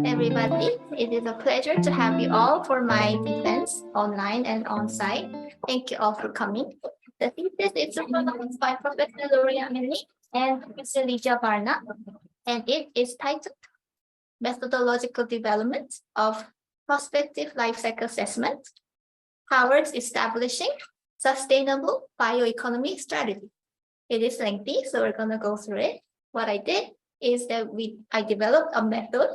everybody. It is a pleasure to have you all for my defense online and on-site. Thank you all for coming. The thesis is supervised by Professor Gloria Mini and Professor Ligia Varna, and it is titled Methodological Development of Prospective Life Cycle Assessment, Harvard's Establishing Sustainable Bioeconomy Strategy. It is lengthy, so we're going to go through it. What I did is that I developed a method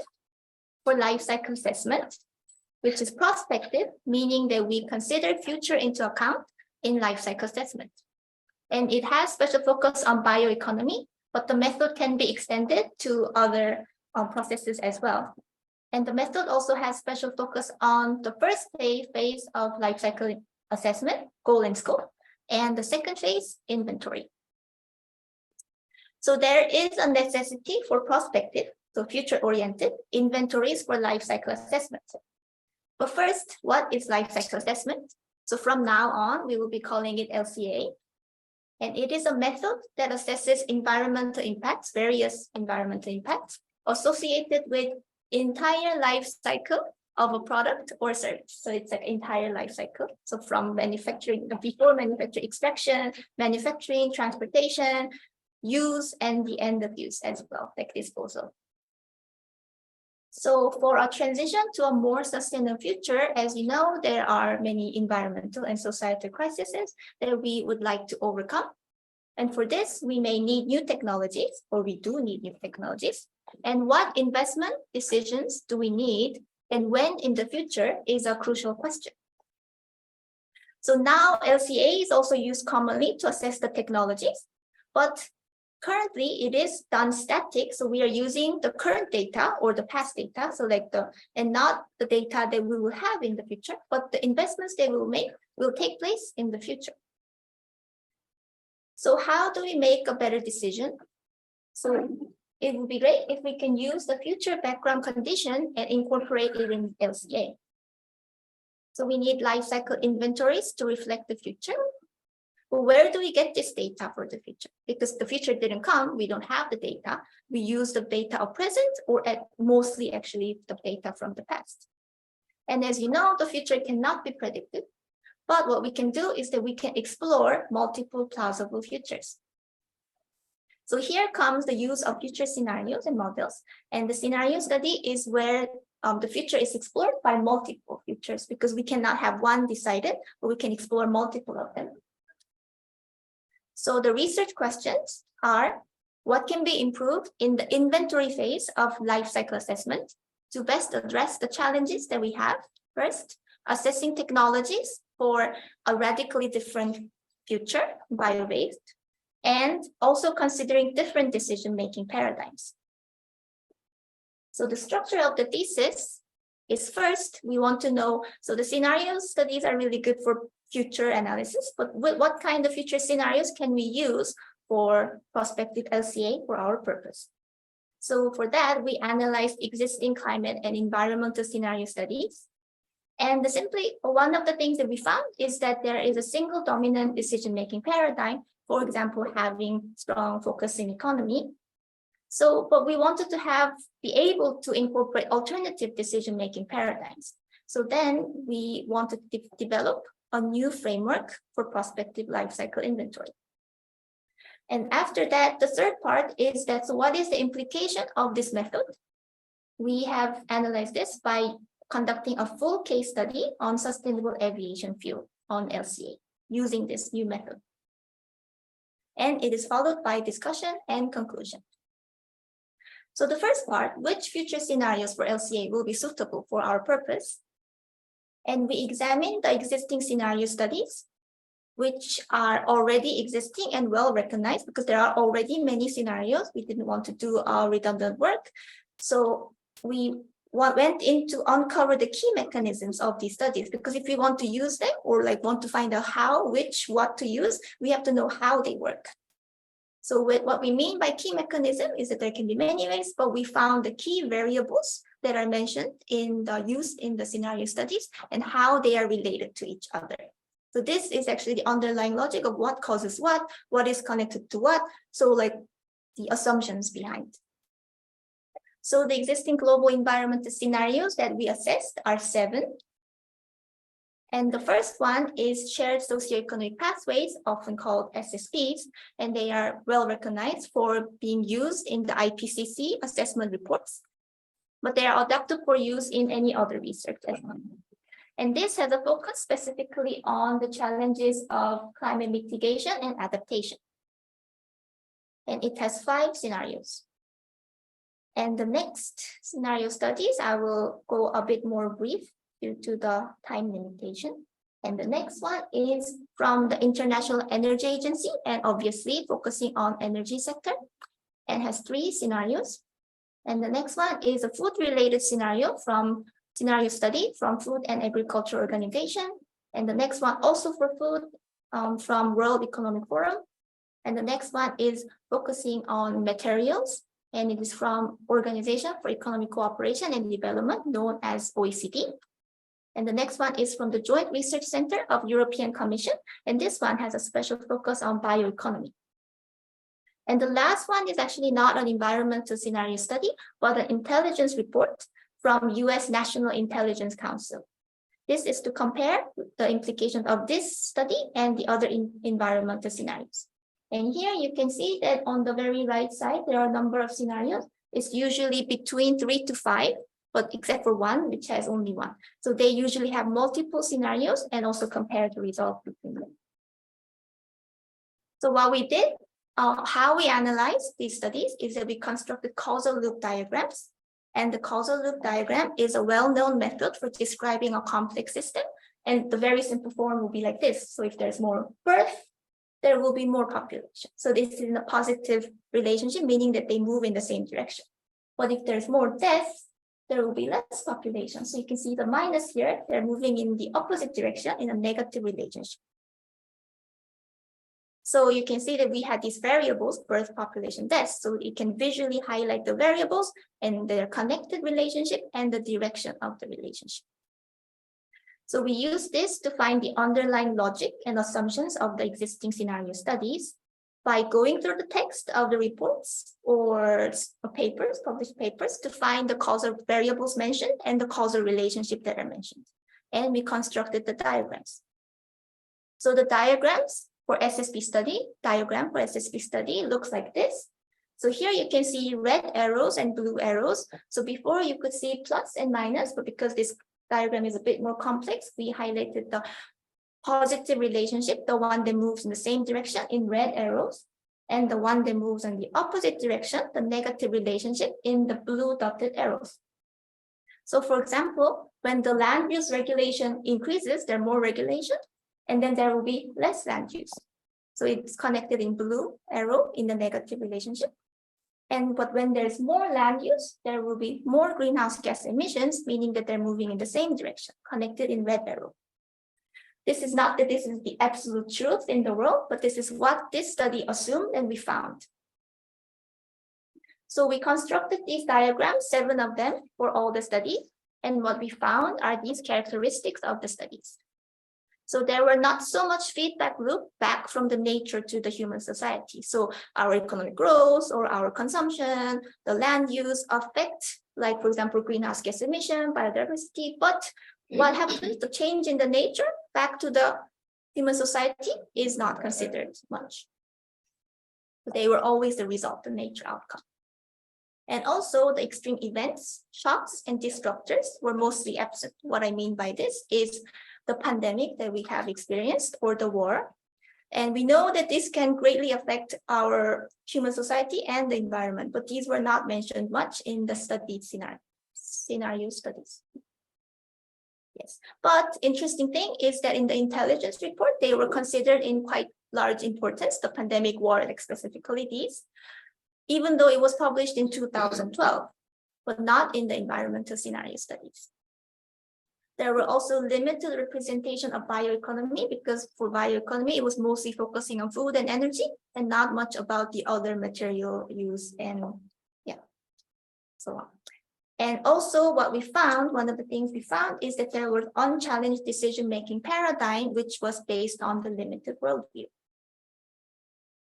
for life cycle assessment, which is prospective, meaning that we consider future into account in life cycle assessment. And it has special focus on bioeconomy, but the method can be extended to other processes as well. And the method also has special focus on the first phase of life cycle assessment, goal and scope, and the second phase, inventory. So there is a necessity for prospective, so future-oriented inventories for life cycle assessment. But first, what is life cycle assessment? So from now on, we will be calling it LCA. And it is a method that assesses environmental impacts, various environmental impacts associated with entire life cycle of a product or service. So it's like entire life cycle. So from manufacturing, before manufacturing, extraction, manufacturing, transportation, use, and the end of use as well, like disposal. So for a transition to a more sustainable future, as you know, there are many environmental and societal crises that we would like to overcome. And for this, we may need new technologies, or we do need new technologies. And what investment decisions do we need, and when in the future is a crucial question. So now LCA is also used commonly to assess the technologies, but currently, it is done static, so we are using the current data or the past data, so like and not the data that we will have in the future, but the investments they will make will take place in the future. So how do we make a better decision? So it would be great if we can use the future background condition and incorporate it in LCA. So we need life cycle inventories to reflect the future. Well, where do we get this data for the future? Because the future didn't come, we don't have the data. We use the data of present or mostly actually the data from the past. And as you know, the future cannot be predicted. But what we can do is that we can explore multiple plausible futures. So here comes the use of future scenarios and models. And the scenario study is where the future is explored by multiple futures because we cannot have one decided, but we can explore multiple of them. So the research questions are, what can be improved in the inventory phase of life cycle assessment to best address the challenges that we have? First, assessing technologies for a radically different future, bio-based, and also considering different decision-making paradigms. So the structure of the thesis is first, we want to know, so the scenario studies are really good for future analysis, but what kind of future scenarios can we use for prospective LCA for our purpose? So for that, we analyzed existing climate and environmental scenario studies. And simply, one of the things that we found is that there is a single dominant decision-making paradigm, for example, having strong focus in economy. So, but we wanted to be able to incorporate alternative decision-making paradigms. So then we wanted to develop a new framework for prospective life cycle inventory. And after that, the third part is that, so what is the implication of this method? We have analyzed this by conducting a full case study on sustainable aviation fuel on LCA using this new method. And it is followed by discussion and conclusion. So the first part, which future scenarios for LCA will be suitable for our purpose? And we examine the existing scenario studies, which are already existing and well recognized because there are already many scenarios. We didn't want to do our redundant work. So we went in to uncover the key mechanisms of these studies, because if we want to use them or like want to find out how, which, what to use, we have to know how they work. So what we mean by key mechanism is that there can be many ways, but we found the key variables that are mentioned in the use in the scenario studies and how they are related to each other. So this is actually the underlying logic of what causes what is connected to what. So like the assumptions behind. So the existing global environmental scenarios that we assessed are 7. And the first one is shared socioeconomic pathways, often called SSPs, and they are well recognized for being used in the IPCC assessment reports, but they are adapted for use in any other research as well. And this has a focus specifically on the challenges of climate mitigation and adaptation. And it has 5 scenarios. And the next scenario studies, I will go a bit more brief due to the time limitation. And the next one is from the International Energy Agency, and obviously focusing on energy sector, and has 3 scenarios. And the next one is a food-related scenario from scenario study from Food and Agriculture Organization. And the next one also for food from World Economic Forum. And the next one is focusing on materials, and it is from Organization for Economic Cooperation and Development, known as OECD. And the next one is from the Joint Research Center of European Commission, and this one has a special focus on bioeconomy. And the last one is actually not an environmental scenario study, but an intelligence report from US National Intelligence Council. This is to compare the implications of this study and the other environmental scenarios. And here you can see that on the very right side, there are a number of scenarios. It's usually between 3 to 5, but except for one, which has only 1. So they usually have multiple scenarios and also compare the results between them. So what we did, how we analyzed these studies is that we constructed causal loop diagrams. And the causal loop diagram is a well-known method for describing a complex system. And the very simple form will be like this. So if there's more birth, there will be more population. So this is in a positive relationship, meaning that they move in the same direction. But if there's more death, there will be less population. So you can see the minus here, they're moving in the opposite direction in a negative relationship. So you can see that we had these variables, birth, population, death. So you can visually highlight the variables and their connected relationship and the direction of the relationship. So we use this to find the underlying logic and assumptions of the existing scenario studies by going through the text of the reports or papers, published papers, to find the causal variables mentioned and the causal relationship that are mentioned. And we constructed the diagrams. So the diagrams for SSP study, diagram for SSP study looks like this. So here you can see red arrows and blue arrows. So before you could see plus and minus, but because this diagram is a bit more complex, we highlighted the positive relationship, the one that moves in the same direction in red arrows, and the one that moves in the opposite direction, the negative relationship, in the blue dotted arrows. So for example, when the land use regulation increases, there are more regulation, and then there will be less land use. So it's connected in blue arrow in the negative relationship. But when there's more land use, there will be more greenhouse gas emissions, meaning that they're moving in the same direction, connected in red arrow. This is not that this is the absolute truth in the world, but this is what this study assumed and we found. So we constructed these diagrams, 7 of them for all the studies. And what we found are these characteristics of the studies. So there were not so much feedback loop back from the nature to the human society. So our economic growth or our consumption, the land use affect, like for example, greenhouse gas emission, biodiversity. But what happens, the change in the nature back to the human society is not considered much. But they were always the result, the nature outcome. And also the extreme events, shocks and disruptors were mostly absent. What I mean by this is the pandemic that we have experienced or the war. And we know that this can greatly affect our human society and the environment, but these were not mentioned much in the studied scenario studies. Yes, but interesting thing is that in the intelligence report, they were considered in quite large importance, the pandemic, war, like specifically these, even though it was published in 2012, but not in the environmental scenario studies. There were also limited representation of bioeconomy because for bioeconomy, it was mostly focusing on food and energy and not much about the other material use and so on. And also what we found, one of the things we found is that there was unchallenged decision-making paradigm, which was based on the limited worldview.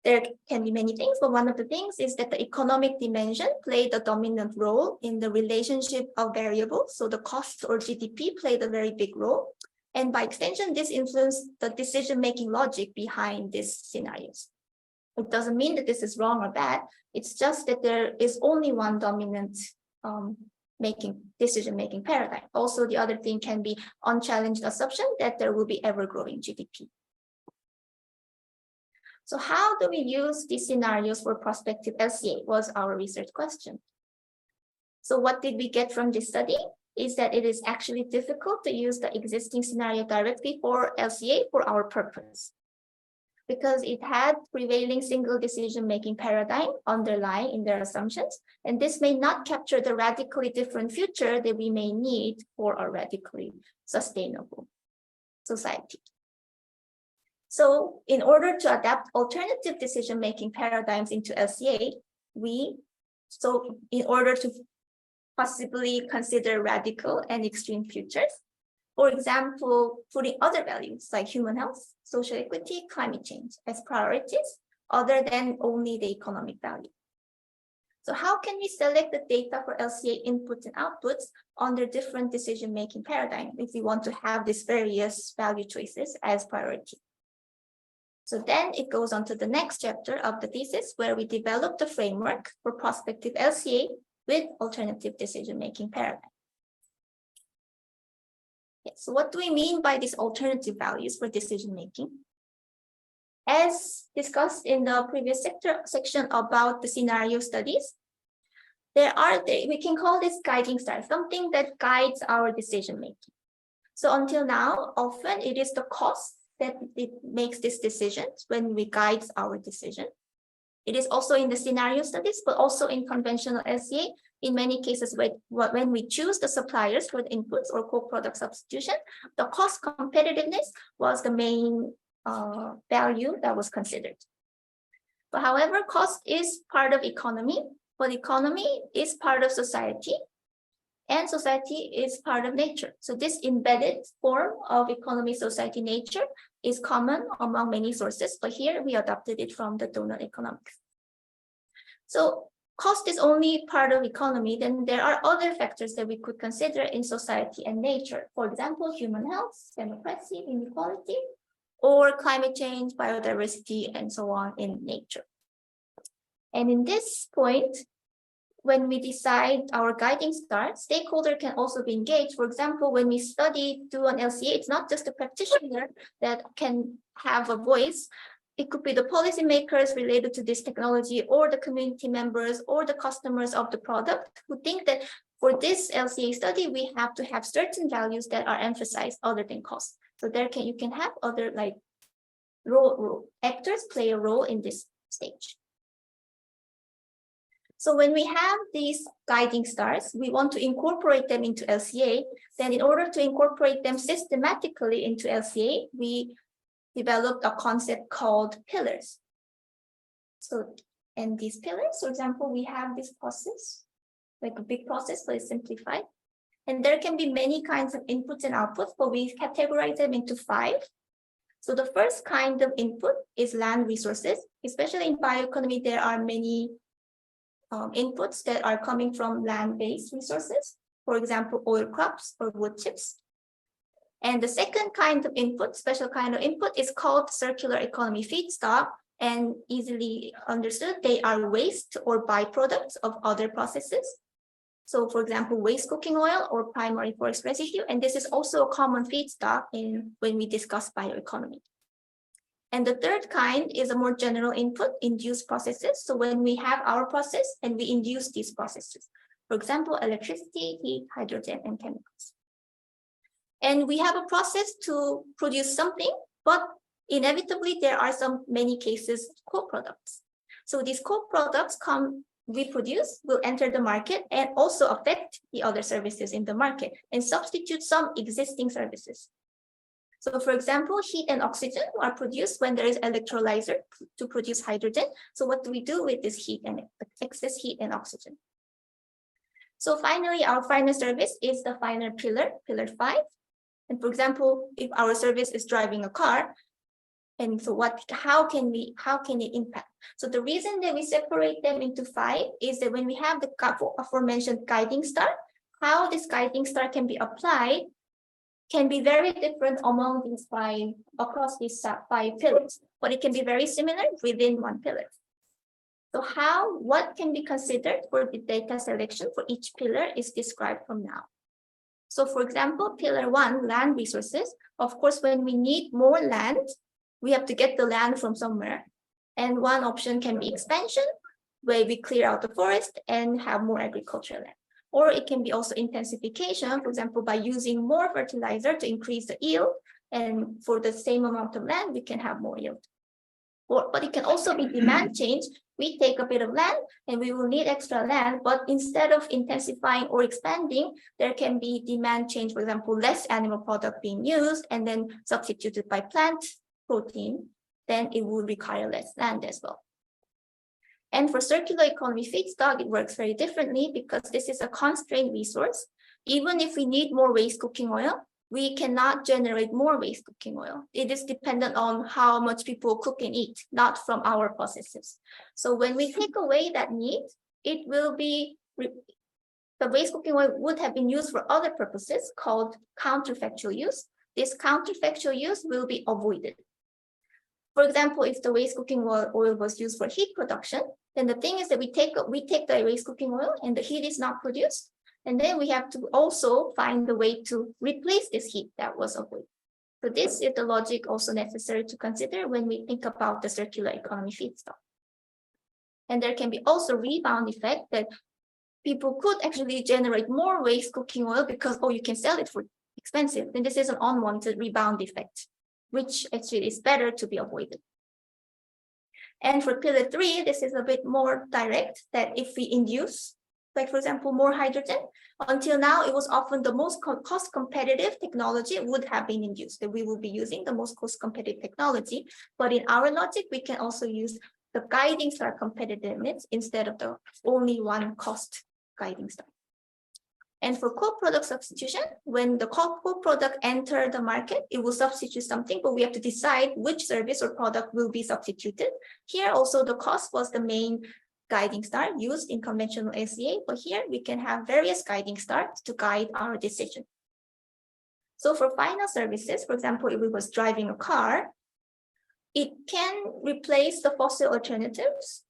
There can be many things, but one of the things is that the economic dimension played a dominant role in the relationship of variables. So the cost or GDP played a very big role. And by extension, this influenced the decision-making logic behind these scenarios. It doesn't mean that this is wrong or bad. It's just that there is only one dominant decision-making paradigm. Also, the other thing can be unchallenged assumption that there will be ever-growing GDP. So how do we use these scenarios for prospective LCA was our research question. So what did we get from this study is that it is actually difficult to use the existing scenario directly for LCA for our purpose, because it had prevailing single decision-making paradigm underlying in their assumptions, and this may not capture the radically different future that we may need for a radically sustainable society. So in order to adapt alternative decision-making paradigms into LCA, in order to possibly consider radical and extreme futures, for example, putting other values like human health, social equity, climate change as priorities other than only the economic value. So how can we select the data for LCA inputs and outputs under different decision-making paradigms if we want to have these various value choices as priority? So then it goes on to the next chapter of the thesis, where we develop the framework for prospective LCA with alternative decision-making paradigm. Yes, so what do we mean by these alternative values for decision-making? As discussed in the previous section about the scenario studies, we can call this guiding star, something that guides our decision-making. So until now, often it is the cost that it makes these decisions when we guide our decision. It is also in the scenario studies, but also in conventional LCA. In many cases, when we choose the suppliers for the inputs or co-product substitution, the cost competitiveness was the main value that was considered. But however, cost is part of economy, but economy is part of society, and society is part of nature. So this embedded form of economy, society, nature is common among many sources, but here we adopted it from the donut economics. So cost is only part of economy, then there are other factors that we could consider in society and nature. For example, human health, democracy, inequality, or climate change, biodiversity, and so on in nature. And in this point, when we decide our guiding star, stakeholder can also be engaged. For example, when we do an LCA, it's not just the practitioner that can have a voice. It could be the policymakers related to this technology, or the community members, or the customers of the product who think that for this LCA study, we have to have certain values that are emphasized other than cost. So you can have other role actors play a role in this stage. So when we have these guiding stars, we want to incorporate them into LCA. Then in order to incorporate them systematically into LCA, we developed a concept called pillars. So, and these pillars, for example, we have this process, like a big process, but it's simplified. And there can be many kinds of inputs and outputs, but we categorize them into 5. So the first kind of input is land resources. Especially in bioeconomy, there are many inputs that are coming from land-based resources, for example, oil crops or wood chips. And the second kind of input, special kind of input, is called circular economy feedstock, and easily understood, they are waste or byproducts of other processes. So for example, waste cooking oil or primary forest residue, and this is also a common feedstock when we discuss bioeconomy. And the third kind is a more general input, induced processes. So when we have our process and we induce these processes, for example, electricity, heat, hydrogen, and chemicals. And we have a process to produce something, but inevitably there are many cases co-products. So these co-products we produce will enter the market and also affect the other services in the market and substitute some existing services. So for example, heat and oxygen are produced when there is electrolyzer to produce hydrogen. So what do we do with this heat and excess heat and oxygen? So finally, our final service is the final pillar, pillar 5. And for example, if our service is driving a car, And so how can it impact? So the reason that we separate them into 5 is that when we have the aforementioned guiding star, how this guiding star can be applied can be very different among these 5, across these 5 pillars, but it can be very similar within one pillar. So what can be considered for the data selection for each pillar is described from now. So for example, pillar 1, land resources. Of course, when we need more land, we have to get the land from somewhere. And one option can be expansion, where we clear out the forest and have more agricultural land. Or it can be also intensification, for example, by using more fertilizer to increase the yield. And for the same amount of land, we can have more yield. But it can also be demand change. We take a bit of land and we will need extra land, but instead of intensifying or expanding, there can be demand change, for example, less animal product being used and then substituted by plant protein, then it will require less land as well. And for circular economy feedstock, it works very differently because this is a constrained resource. Even if we need more waste cooking oil, we cannot generate more waste cooking oil. It is dependent on how much people cook and eat, not from our processes. So when we take away that need, it will be, the waste cooking oil would have been used for other purposes called counterfactual use. This counterfactual use will be avoided. For example, if the waste cooking oil was used for heat production, then the thing is that we take the waste cooking oil and the heat is not produced. And then we have to also find the way to replace this heat that was avoided. So this is the logic also necessary to consider when we think about the circular economy feedstock. And there can be also rebound effect that people could actually generate more waste cooking oil because, oh, you can sell it for expensive. Then this is an unwanted rebound effect, which actually is better to be avoided. And for pillar 3, this is a bit more direct, that if we induce, like for example, more hydrogen, until now, it was often the most cost competitive technology would have been induced, that we will be using the most cost competitive technology. But in our logic, we can also use the guiding star competitiveness instead of the only one cost guiding star. And for co-product substitution, when the co-product enter the market, it will substitute something, but we have to decide which service or product will be substituted. Here also the cost was the main guiding star used in conventional LCA, but here we can have various guiding stars to guide our decision. So for final services, for example, if we was driving a car, it can replace the fossil alternatives,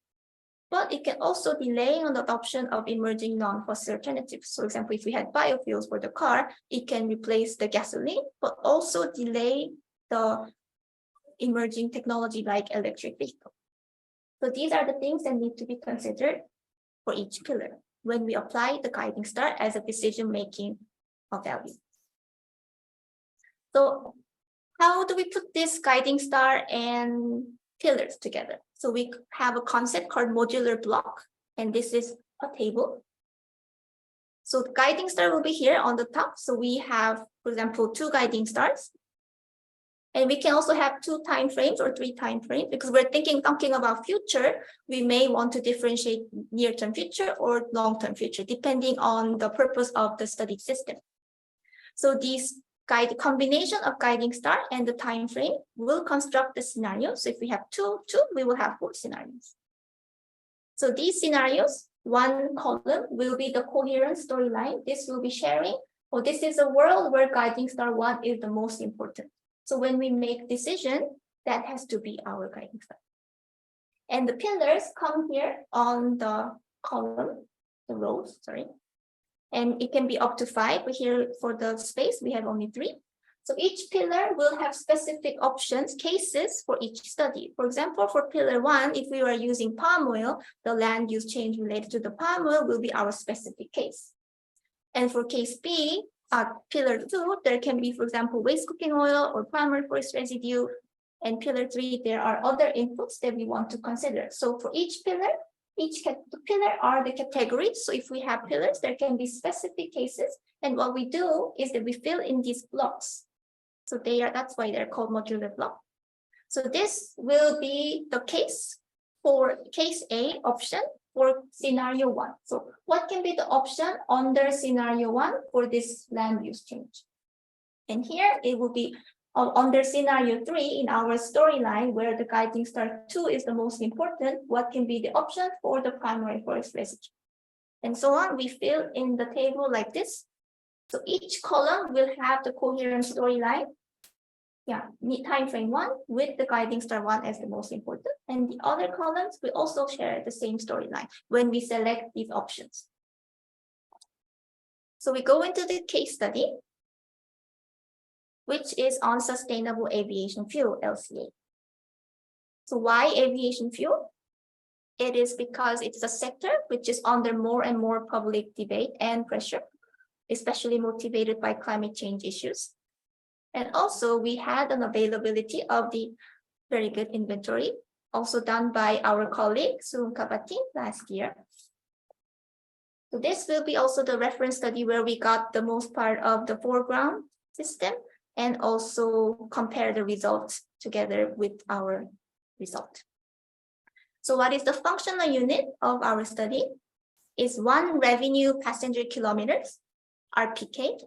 but it can also delay on the adoption of emerging non-fossil alternatives. For example, if we had biofuels for the car, it can replace the gasoline, but also delay the emerging technology like electric vehicle. So these are the things that need to be considered for each pillar when we apply the guiding star as a decision-making value. So how do we put this guiding star and pillars together? So we have a concept called modular block, and this is a table. So the guiding star will be here on the top. So we have, for example, 2 guiding stars. And we can also have 2 time frames or 3 time frames because we're talking about future. We may want to differentiate near-term future or long-term future, depending on the purpose of the study system. So these combination of guiding star and the time frame will construct the scenario. So if we have 2, we will have 4 scenarios. So these scenarios, one column will be the coherent storyline. This will be sharing, or this is a world where guiding star 1 is the most important. So when we make decision, that has to be our guiding star. And the pillars come here on the column, the rows, sorry. And it can be up to 5, but here for the space, we have only 3. So each pillar will have specific options, cases for each study. For example, for pillar 1, if we are using palm oil, the land use change related to the palm oil will be our specific case. And for case B, pillar 2, there can be, for example, waste cooking oil or primary forest residue. And pillar 3, there are other inputs that we want to consider. So for each pillar are the categories. So if we have pillars, there can be specific cases. And what we do is that we fill in these blocks. So that's why they're called modular block. So this will be the case for case A option for scenario 1. So what can be the option under scenario 1 for this land use change? And here it will be under scenario 3 in our storyline, where the guiding star 2 is the most important, what can be the option for the primary forest residue? And so on, we fill in the table like this. So each column will have the coherent storyline. Yeah, time frame 1 with the guiding star 1 as the most important. And the other columns will also share the same storyline when we select these options. So we go into the case study, which is on sustainable aviation fuel, LCA. So why aviation fuel? It is because it's a sector which is under more and more public debate and pressure, especially motivated by climate change issues. And also we had an availability of the very good inventory, also done by our colleague Seung last year. So this will be also the reference study where we got the most part of the foreground system and also compare the results together with our result. So what is the functional unit of our study? Is 1 revenue passenger kilometers, RPK,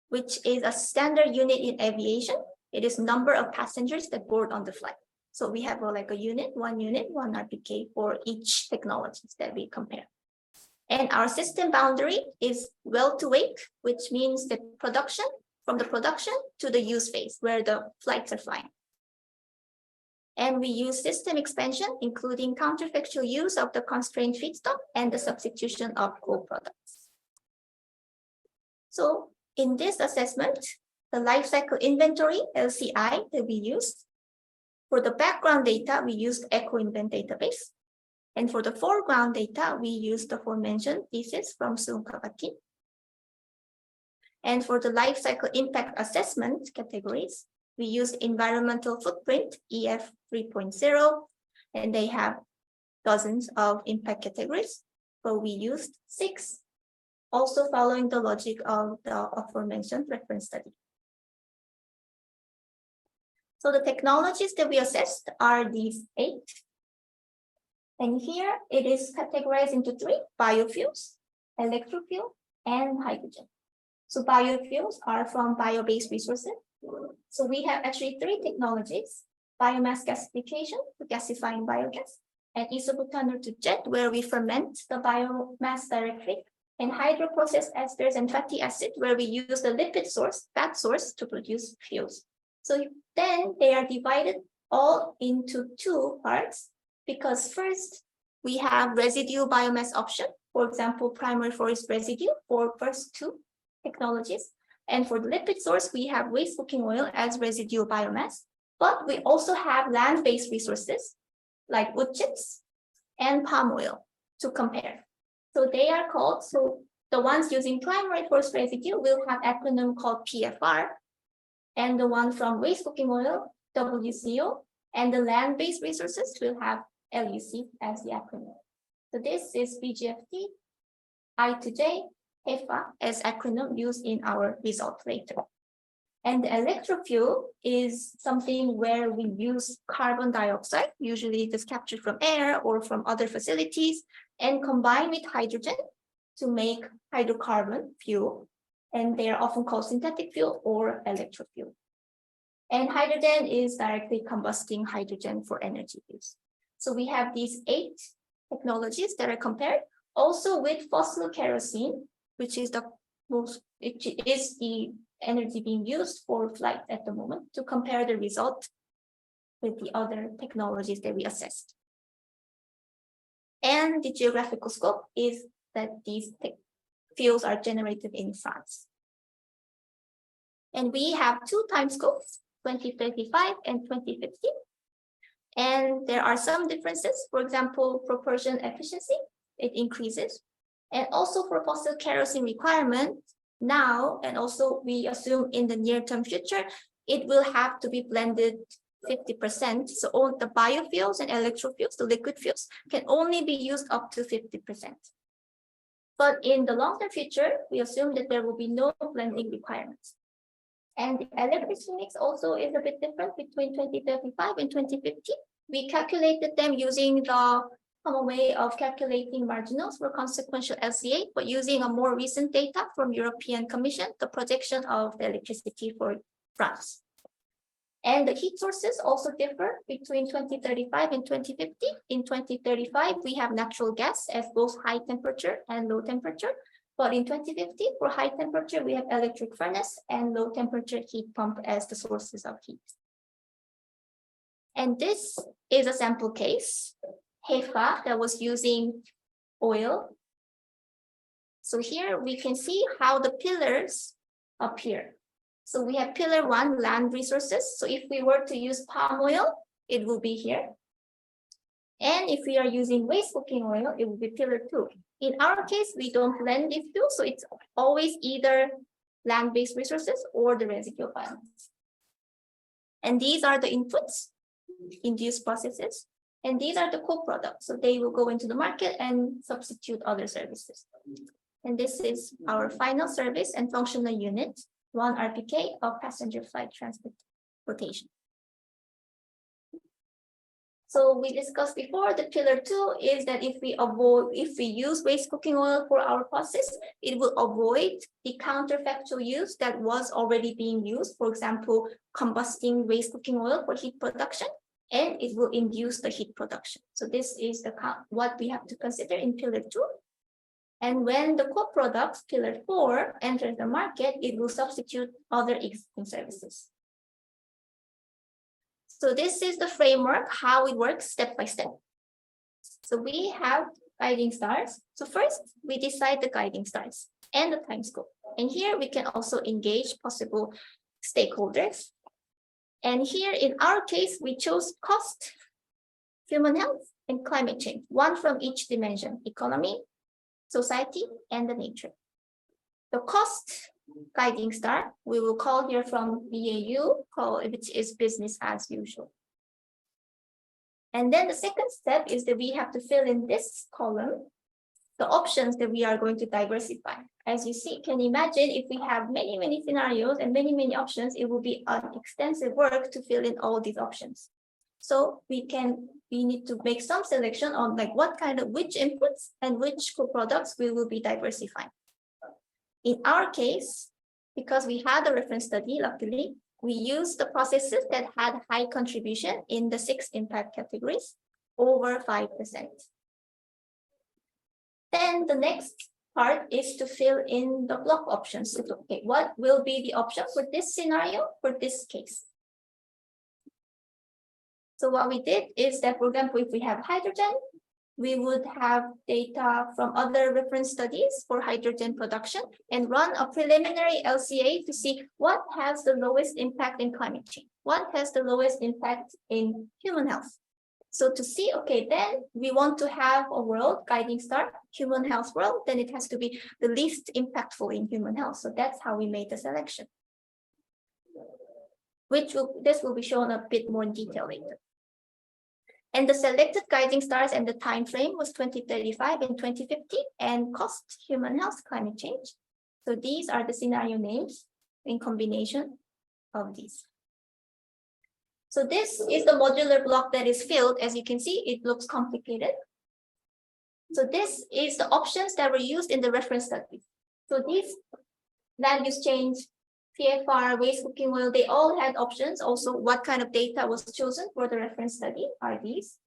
which is a standard unit in aviation. It is number of passengers that board on the flight. So we have like a unit, 1 RPK for each technologies that we compare. And our system boundary is well to wake, which means the production, from the production to the use phase where the flights are flying. And we use system expansion, including counterfactual use of the constrained feedstock and the substitution of co-products. So in this assessment, the life cycle inventory, LCI, that we used. For the background data, we used EcoInvent database. And for the foreground data, we used the aforementioned Thesis from Seung. And for the life cycle impact assessment categories, we used environmental footprint, EF 3.0, and they have dozens of impact categories, but we used 6, also following the logic of the aforementioned reference study. So the technologies that we assessed are these 8. And here it is categorized into 3: biofuels, electrofuel, and hydrogen. So biofuels are from bio-based resources. So we have actually 3 technologies: biomass gasification for gasifying biogas, and isobutanol to jet, where we ferment the biomass directly, and hydroprocessed esters and fatty acid, where we use the lipid source, fat source, to produce fuels. So then they are divided all into 2 parts, because first we have residual biomass option, for example, primary forest residue for first 2 technologies. And for the lipid source, we have waste cooking oil as residual biomass, but we also have land-based resources like wood chips and palm oil to compare. So they are called, so the ones using primary forest residue will have acronym called PFR, and the one from waste cooking oil, WCO, and the land-based resources will have LUC as the acronym. So this is BGFT, I to J, HEFA as acronym used in our result later. And the electrofuel is something where we use carbon dioxide, usually it is captured from air or from other facilities, and combine with hydrogen to make hydrocarbon fuel. And they are often called synthetic fuel or electrofuel. And hydrogen is directly combusting hydrogen for energy use. So we have these 8 technologies that are compared, also with fossil kerosene, which is the energy being used for flight at the moment, to compare the result with the other technologies that we assessed. And the geographical scope is that these fuels are generated in France. And we have 2 time scopes, 2035 and 2050. And there are some differences. For example, propulsion efficiency, it increases. And also for fossil kerosene requirement now, and also we assume in the near-term future, it will have to be blended 50%. So all the biofuels and electrofuels, the liquid fuels, can only be used up to 50%. But in the long-term future, we assume that there will be no blending requirements. And the electricity mix also is a bit different between 2035 and 2050. We calculated them using the common way of calculating marginals for consequential LCA, but using a more recent data from European Commission, the projection of the electricity for France. And the heat sources also differ between 2035 and 2050. In 2035, we have natural gas as both high temperature and low temperature. But in 2050, for high temperature, we have electric furnace and low temperature heat pump as the sources of heat. And this is a sample case, HEFA, that was using oil. So here we can see how the pillars appear. So we have pillar 1, land resources. So if we were to use palm oil, it will be here. And if we are using waste cooking oil, it will be pillar 2. In our case, we don't blend these two, so it's always either land-based resources or the residual biomass. And these are the inputs, induced processes, and these are the co-products. So they will go into the market and substitute other services. And this is our final service and functional unit, 1 RPK of passenger flight transportation. So we discussed before, the pillar 2 is that if we use waste cooking oil for our process, it will avoid the counterfactual use that was already being used. For example, combusting waste cooking oil for heat production, and it will induce the heat production. So this is what we have to consider in pillar 2. And when the co-products, pillar 4, enter the market, it will substitute other existing services. So this is the framework, how it works step by step. So we have guiding stars. So first, we decide the guiding stars and the time scope. And here we can also engage possible stakeholders. And here in our case, we chose cost, human health, and climate change, 1 from each dimension: economy, society, and the nature. The cost guiding star, we will call here from BAU, which is business as usual. And then the second step is that we have to fill in this column, the options that we are going to diversify. As you see, can imagine if we have many, many scenarios and many, many options, it will be an extensive work to fill in all these options. So we need to make some selection on like which inputs and which co-products we will be diversifying. In our case, because we had a reference study, luckily, we used the processes that had high contribution in the 6 impact categories, over 5%. Then the next part is to fill in the block options. So, okay, what will be the option for this scenario, for this case? So what we did is that, for example, if we have hydrogen, we would have data from other reference studies for hydrogen production and run a preliminary LCA to see what has the lowest impact in climate change, what has the lowest impact in human health. So to see, okay, then we want to have a world guiding star, human health world, then it has to be the least impactful in human health. So that's how we made the selection, this will be shown a bit more in detail later. And the selected guiding stars and the time frame was 2035 and 2050, and cost, human health, climate change. So these are the scenario names in combination of these. So this is the modular block that is filled. As you can see, it looks complicated. So this is the options that were used in the reference study. So these land use change, PFR, waste cooking oil, they all had options. Also, what kind of data was chosen for the reference study are these.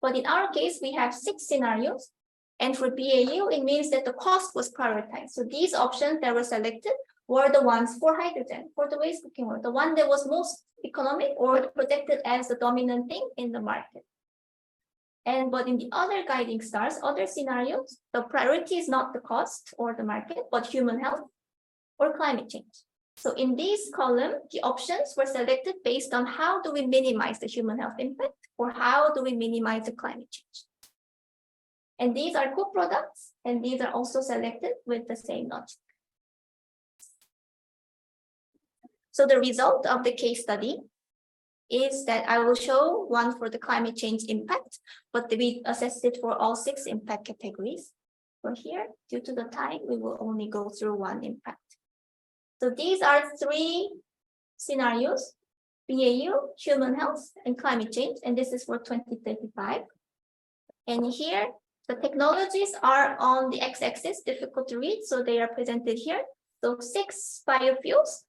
But in our case, we have 6 scenarios. And for BAU, it means that the cost was prioritized. So these options that were selected were the ones for hydrogen, for the waste cooking oil, the one that was most economic or projected as the dominant thing in the market. But in the other guiding stars, other scenarios, the priority is not the cost or the market, but human health or climate change. So in this column, the options were selected based on how do we minimize the human health impact or how do we minimize the climate change. And these are co-products, and these are also selected with the same logic. So the result of the case study is that I will show one for the climate change impact, but we assessed it for all 6 impact categories. For here, due to the time, we will only go through 1 impact. So these are 3 scenarios: BAU, human health, and climate change, and this is for 2035. And here, the technologies are on the x-axis, difficult to read, so they are presented here. So 6 biofuels,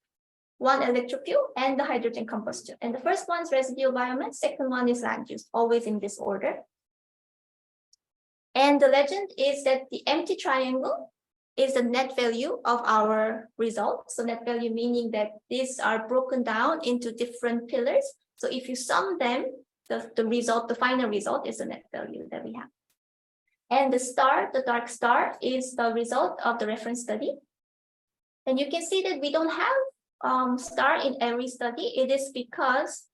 one electrofuel, and the hydrogen combustion. And the first one is residual biomass, second one is land use, always in this order. And the legend is that the empty triangle is the net value of our result. So net value meaning that these are broken down into different pillars. So if you sum them, the final result is the net value that we have. And the star, the dark star, is the result of the reference study. And you can see that we don't have star in every study. It is because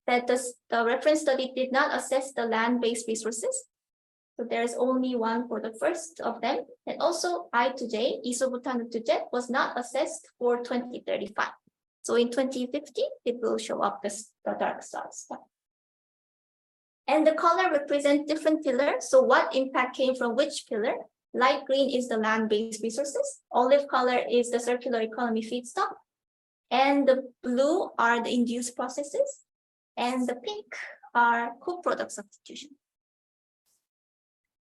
that the reference study did not assess the land-based resources. So there's only one for the first of them. And also I to J, isobutane to jet, was not assessed for 2035. So in 2050, it will show up the dark stars. And the color represents different pillars. So what impact came from which pillar? Light green is the land-based resources. Olive color is the circular economy feedstock. And the blue are the induced processes. And the pink are co-product substitution.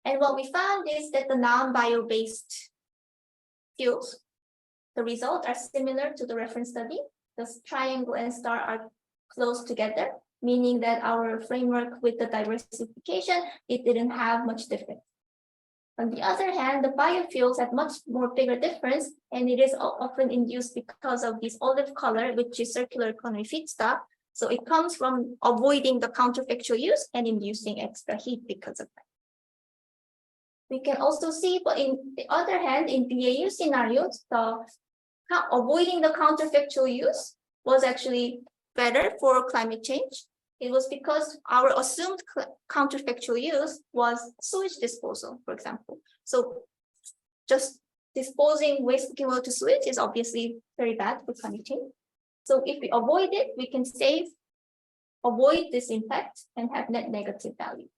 And what we found is that the non-bio-based fuels, the results are similar to the reference study. The triangle and star are close together, meaning that our framework with the diversification, it didn't have much difference. On the other hand, the biofuels have much more bigger difference, and it is often induced because of this olive color, which is circular economy feedstock. So it comes from avoiding the counterfactual use and inducing extra heat because of that. We can also see, but in the other hand, in BAU scenarios, avoiding the counterfactual use was actually better for climate change. It was because our assumed counterfactual use was sewage disposal, for example. So just disposing waste cooking oil to sewage is obviously very bad for climate change. So if we avoid it, we can avoid this impact and have net negative value.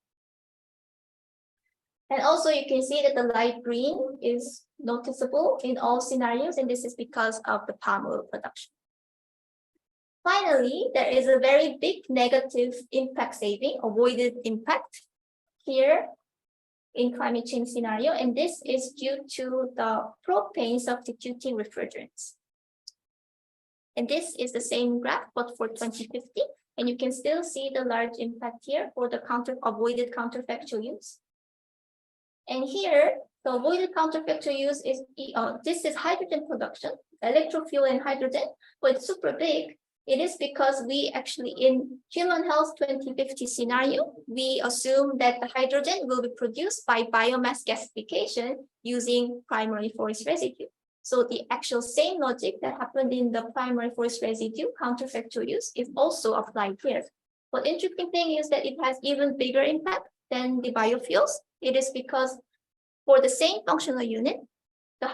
And also you can see that the light green is noticeable in all scenarios, and this is because of the palm oil production. Finally, there is a very big negative impact saving, avoided impact here in climate change scenario, and this is due to the propane substituting refrigerants. And this is the same graph, but for 2050, and you can still see the large impact here for the avoided counterfactual use. And here, the avoided counterfactual use is, this is hydrogen production, electrofuel and hydrogen, but it's super big. It is because we actually, in human health 2050 scenario, we assume that the hydrogen will be produced by biomass gasification using primary forest residue. So the actual same logic that happened in the primary forest residue counterfactual use is also applied here. But interesting thing is that it has even bigger impact than the biofuels. It is because for the same functional unit, the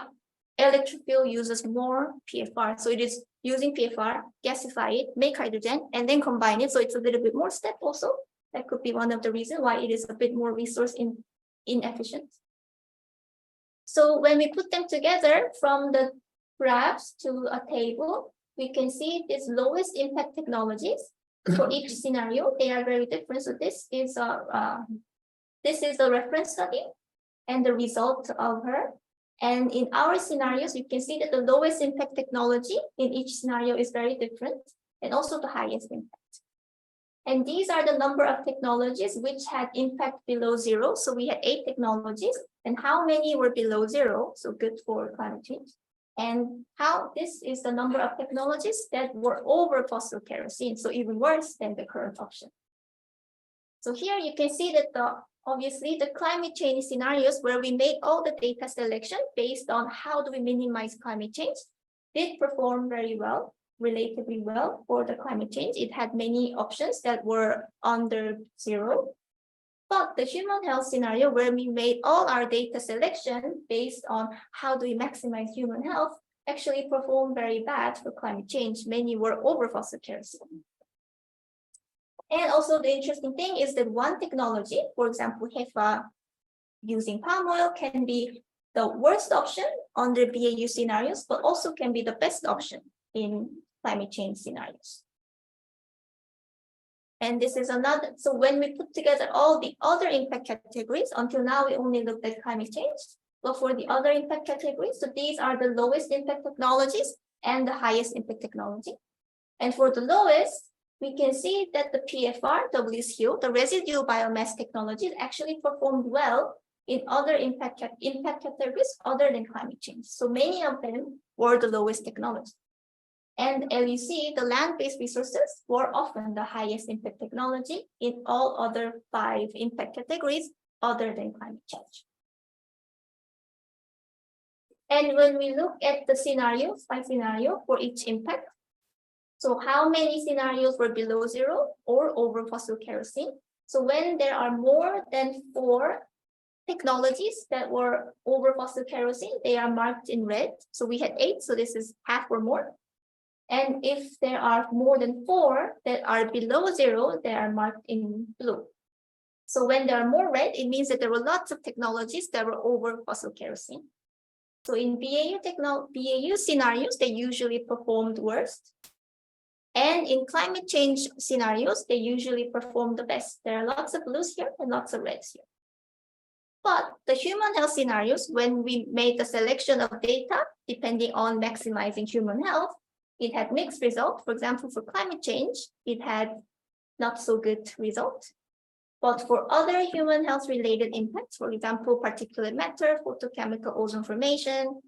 electrofuel uses more PFR. So it is using PFR, gasify it, make hydrogen, and then combine it. So it's a little bit more step also. That could be one of the reasons why it is a bit more resource inefficient. So when we put them together from the graphs to a table, we can see these lowest impact technologies for each scenario. They are very different. So this is the reference study and the result of her. And in our scenarios, you can see that the lowest impact technology in each scenario is very different, and also the highest impact. And these are the number of technologies which had impact below zero. So we had 8 technologies, and how many were below zero? So good for climate change. And how this is the number of technologies that were over fossil kerosene, so even worse than the current option. So here you can see that obviously the climate change scenarios where we made all the data selection based on how do we minimize climate change did perform very well, relatively well for the climate change. It had many options that were under zero. But the human health scenario where we made all our data selection based on how do we maximize human health actually performed very bad for climate change. Many were over fossil kerosene. And also the interesting thing is that one technology, for example, HEFA using palm oil can be the worst option under BAU scenarios, but also can be the best option in climate change scenarios. And this is another, so when we put together all the other impact categories, until now we only looked at climate change, but for the other impact categories, so these are the lowest impact technologies and the highest impact technology. And for the lowest, we can see that the PFR, WSQ, the residual biomass technologies actually performed well in other impact categories other than climate change. So many of them were the lowest technology. And LUC, the land-based resources, were often the highest impact technology in all other 5 impact categories other than climate change. And when we look at the scenarios by scenario for each impact, so how many scenarios were below 0 or over fossil kerosene? So when there are more than 4 technologies that were over fossil kerosene, they are marked in red. So we had 8, so this is half or more. And if there are more than 4 that are below 0, they are marked in blue. So when there are more red, it means that there were lots of technologies that were over fossil kerosene. So in BAU scenarios, they usually performed worst. And in climate change scenarios, they usually perform the best. There are lots of blues here and lots of reds here. But the human health scenarios, when we made the selection of data, depending on maximizing human health, it had mixed results. For example, for climate change, it had not so good result. But for other human health related impacts, for example, particulate matter, photochemical ozone formation,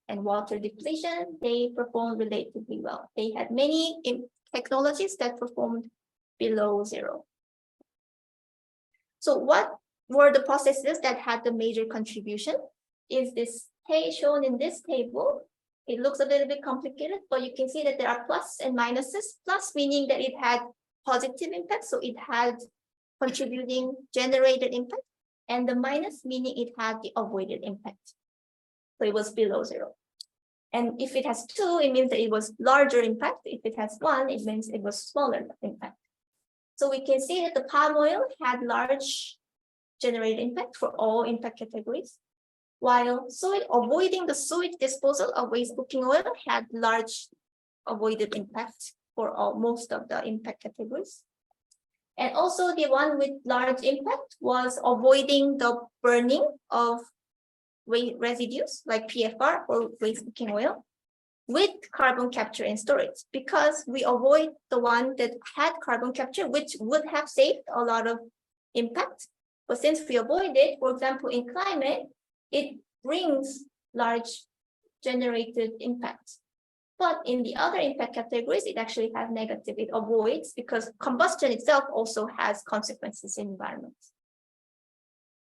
and water depletion, they performed relatively well. They had many technologies that performed below 0. So what were the processes that had the major contribution? Is this shown in this table? It looks a little bit complicated, but you can see that there are plus and minuses. Plus meaning that it had positive impact, so it had contributing generated impact, and the minus meaning it had the avoided impact. So it was below 0. And if it has 2, it means that it was larger impact. If it has 1, it means it was smaller impact. So we can see that the palm oil had large generated impact for all impact categories, while avoiding the sewage disposal of waste cooking oil had large avoided impact for most of the impact categories. And also the one with large impact was avoiding the burning of waste residues like PFR or waste cooking oil with carbon capture and storage, because we avoid the one that had carbon capture, which would have saved a lot of impact. But since we avoid it, for example, in climate, it brings large generated impact. But in the other impact categories, it actually has negative. It avoids because combustion itself also has consequences in environment.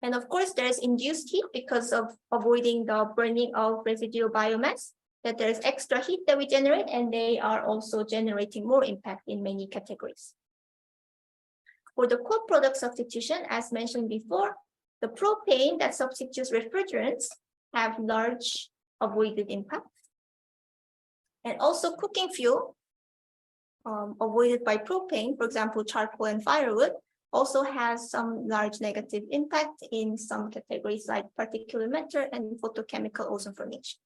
And of course, there's induced heat because of avoiding the burning of residual biomass, that there's extra heat that we generate, and they are also generating more impact in many categories. For the co-product substitution, as mentioned before, the propane that substitutes refrigerants have large avoided impact. And also cooking fuel avoided by propane, for example, charcoal and firewood, also has some large negative impact in some categories like particulate matter and photochemical ozone formation.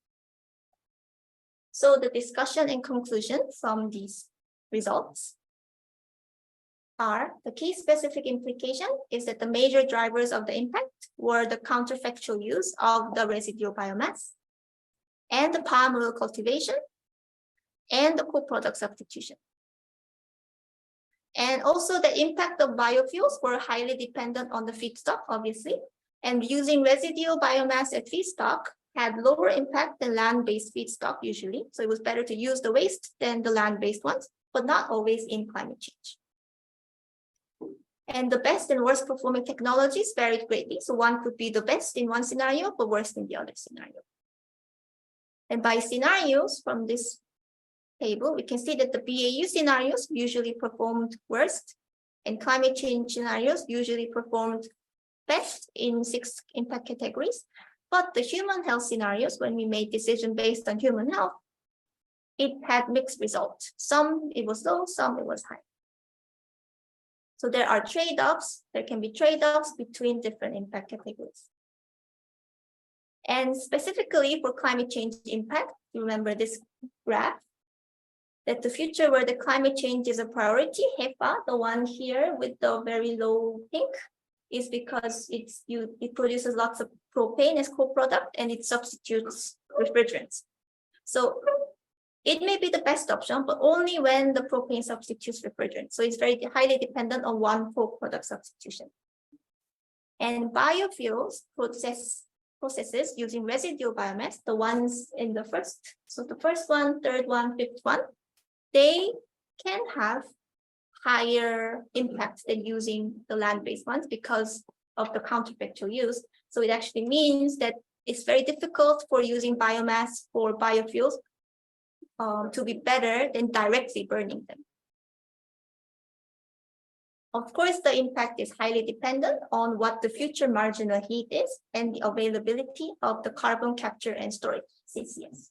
So the discussion and conclusion from these results are the key specific implication is that the major drivers of the impact were the counterfactual use of the residual biomass and the palm oil cultivation and the co-product substitution. And also the impact of biofuels were highly dependent on the feedstock, obviously, and using residual biomass at feedstock had lower impact than land-based feedstock usually. So it was better to use the waste than the land-based ones, but not always in climate change. And the best and worst performing technologies varied greatly. So one could be the best in one scenario, but worst in the other scenario. And by scenarios from this table, we can see that the BAU scenarios usually performed worst, and climate change scenarios usually performed best in 6 impact categories. But the human health scenarios, when we made decision based on human health, it had mixed results. Some it was low, some it was high. So there are trade-offs. There can be trade-offs between different impact categories. And specifically for climate change impact, you remember this graph, that the future where the climate change is a priority, HEPA, the one here with the very low pink, is because it produces lots of propane as co-product and it substitutes refrigerants. So It may be the best option, but only when the propane substitutes refrigerant. So it's very highly dependent on one co-product substitution. And biofuels processes using residual biomass, the ones in the first, so the first one, third one, fifth one, they can have higher impact than using the land-based ones because of the counterfactual use. So it actually means that it's very difficult for using biomass for biofuels to be better than directly burning them. Of course, the impact is highly dependent on what the future marginal heat is and the availability of the carbon capture and storage, CCS.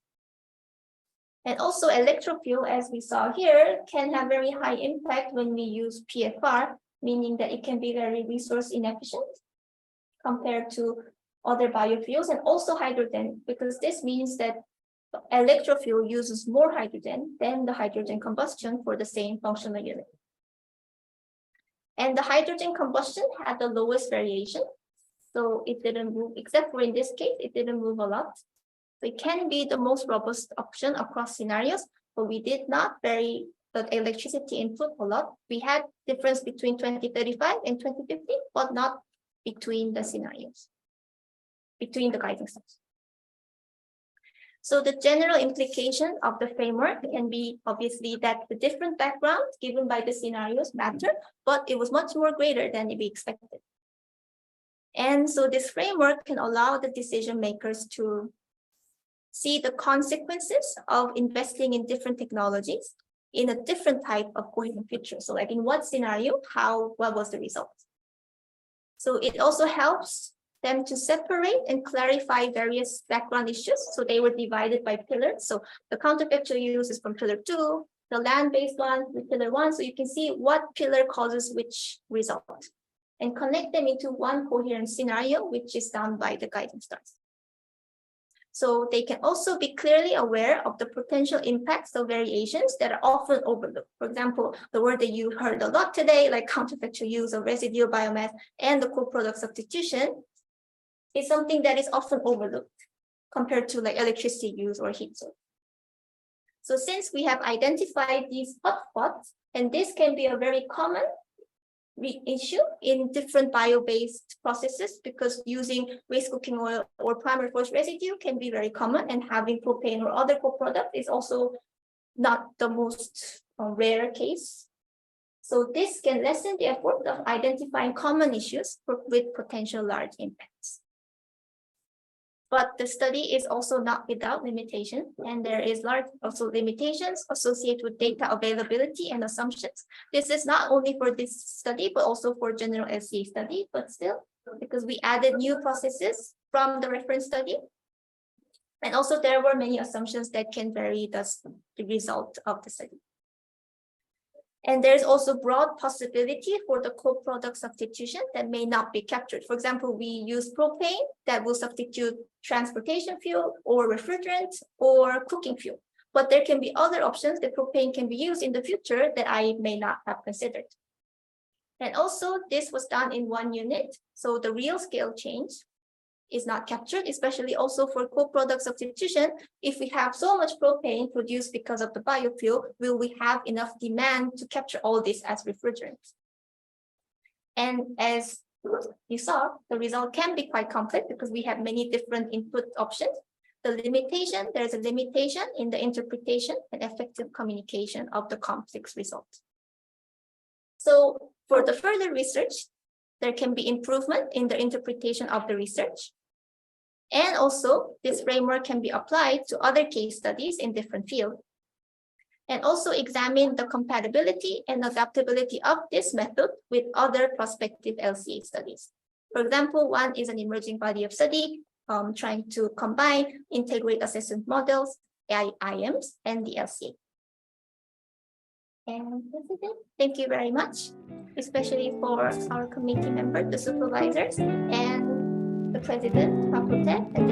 And also electrofuel, as we saw here, can have very high impact when we use PFR, meaning that it can be very resource inefficient compared to other biofuels, and also hydrogen, because this means that electrofuel uses more hydrogen than the hydrogen combustion for the same functional unit. And the hydrogen combustion had the lowest variation. So it didn't move, except for in this case, it didn't move a lot. So it can be the most robust option across scenarios, but we did not vary the electricity input a lot. We had difference between 2035 and 2050, but not between the scenarios, between the guiding stars. So the general implication of the framework can be obviously that the different backgrounds given by the scenarios matter, but it was much more greater than we expected. And so this framework can allow the decision makers to see the consequences of investing in different technologies in a different type of coherent future. So like in what scenario, what was the result? So it also helps them to separate and clarify various background issues. So they were divided by pillars. So the counterfactual use is from pillar 2, the land-based one with pillar 1. So you can see what pillar causes which result and connect them into one coherent scenario, which is done by the guiding stars. So they can also be clearly aware of the potential impacts of variations that are often overlooked. For example, the word that you heard a lot today, like counterfactual use of residual biomass and the co-product substitution, is something that is often overlooked compared to like electricity use or heat source. So since we have identified these hotspots, and this can be a very common issue in different bio-based processes, because using waste cooking oil or primary forest residue can be very common, and having propane or other co-product is also not the most rare case. So this can lessen the effort of identifying common issues with potential large impacts. But the study is also not without limitation, and there is also limitations associated with data availability and assumptions. This is not only for this study, but also for general LCA study, but still, because we added new processes from the reference study. And also there were many assumptions that can vary the result of the study. And there's also broad possibility for the co-product substitution that may not be captured. For example, we use propane that will substitute transportation fuel or refrigerant or cooking fuel. But there can be other options that propane can be used in the future that I may not have considered. And also this was done in one unit. So the real scale change is not captured, especially also for co-product substitution. If we have so much propane produced because of the biofuel, will we have enough demand to capture all this as refrigerants? And as you saw, the result can be quite complex because we have many different input options. There's a limitation in the interpretation and effective communication of the complex result. So for the further research, there can be improvement in the interpretation of the research. And also, this framework can be applied to other case studies in different fields. And also examine the compatibility and adaptability of this method with other prospective LCA studies. For example, one is an emerging body of study trying to combine integrate assessment models, IMs, and the LCA. And that's it. Thank you very much, especially for our committee members, the supervisors, and the president, faculty, and